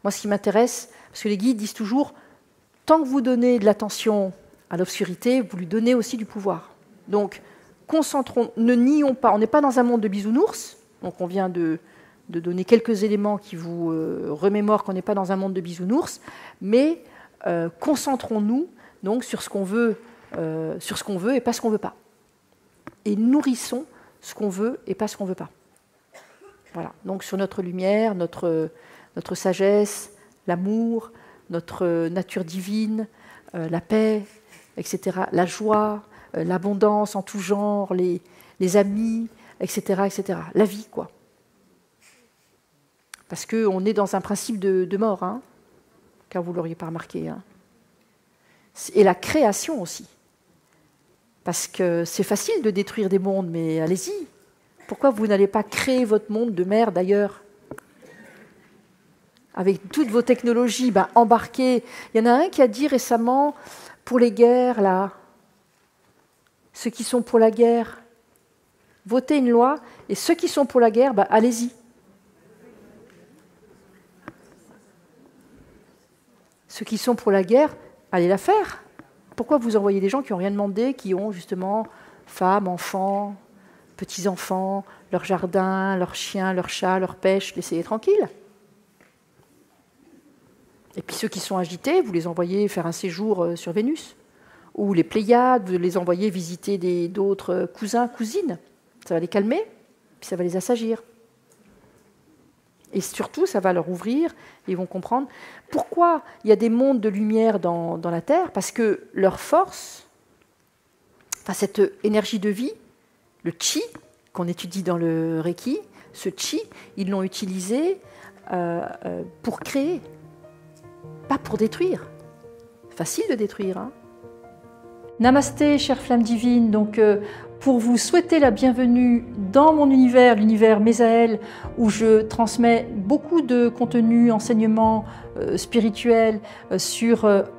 Moi, ce qui m'intéresse, parce que les guides disent toujours, tant que vous donnez de l'attention à l'obscurité, vous lui donnez aussi du pouvoir. Donc, ne nions pas, on n'est pas dans un monde de bisounours, donc on vient de donner quelques éléments qui vous remémorent qu'on n'est pas dans un monde de bisounours, mais concentrons-nous donc sur ce qu'on veut et pas ce qu'on ne veut pas. Et nourrissons ce qu'on veut et pas ce qu'on ne veut pas. Voilà, donc sur notre lumière, notre sagesse, l'amour, notre nature divine, la paix, etc., la joie, l'abondance en tout genre, les amis, etc., etc. La vie, quoi. Parce qu'on est dans un principe de mort, hein, car vous ne l'auriez pas remarqué. Hein. Et la création aussi. Parce que c'est facile de détruire des mondes, mais allez-y. Pourquoi vous n'allez pas créer votre monde de merde ailleurs ? Avec toutes vos technologies embarquées. Il y en a un qui a dit récemment, pour les guerres, là, ceux qui sont pour la guerre, votez une loi, et ceux qui sont pour la guerre, allez-y. Ceux qui sont pour la guerre, allez la faire. Pourquoi vous envoyez des gens qui n'ont rien demandé, qui ont justement femmes, enfants, petits-enfants, leur jardin, leurs chiens, leurs chats, leur pêche, laissez-les tranquilles. Et puis ceux qui sont agités, vous les envoyez faire un séjour sur Vénus. Ou les Pléiades, vous les envoyez visiter d'autres cousins, cousines. Ça va les calmer, puis ça va les assagir. Et surtout, ça va leur ouvrir, et ils vont comprendre pourquoi il y a des mondes de lumière dans la Terre, parce que leur force, cette énergie de vie, le chi, qu'on étudie dans le Reiki, ce chi, ils l'ont utilisé pour créer, pas pour détruire. Facile de détruire, hein. Namasté, chère flamme divine. Donc, pour vous souhaiter la bienvenue dans mon univers, l'univers Mésaël, où je transmets beaucoup de contenu, enseignements spirituels,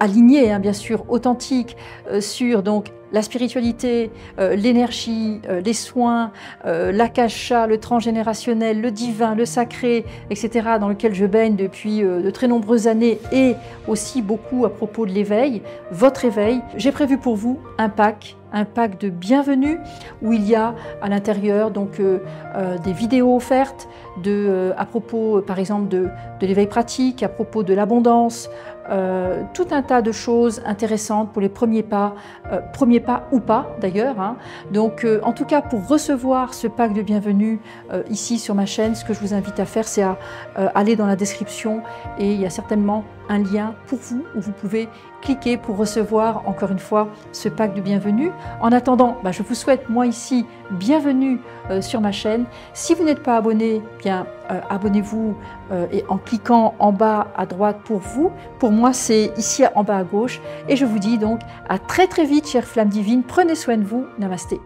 alignés, bien sûr, authentiques, sur donc la spiritualité, l'énergie, les soins, l'akasha, le transgénérationnel, le divin, le sacré, etc., dans lequel je baigne depuis de très nombreuses années, et aussi beaucoup à propos de l'éveil, votre éveil. J'ai prévu pour vous un pack de bienvenue où il y a à l'intérieur donc des vidéos offertes à propos par exemple de l'éveil pratique, à propos de l'abondance, tout un tas de choses intéressantes pour les premiers pas ou pas d'ailleurs. Hein. Donc en tout cas pour recevoir ce pack de bienvenue ici sur ma chaîne, ce que je vous invite à faire, c'est à aller dans la description et il y a certainement un lien pour vous où vous pouvez cliquer pour recevoir encore une fois ce pack de bienvenue. En attendant, je vous souhaite moi ici bienvenue sur ma chaîne. Si vous n'êtes pas abonné, bien abonnez-vous et en cliquant en bas à droite pour vous. Pour moi, c'est ici en bas à gauche. Et je vous dis donc à très très vite, chère flamme divine. Prenez soin de vous. Namasté.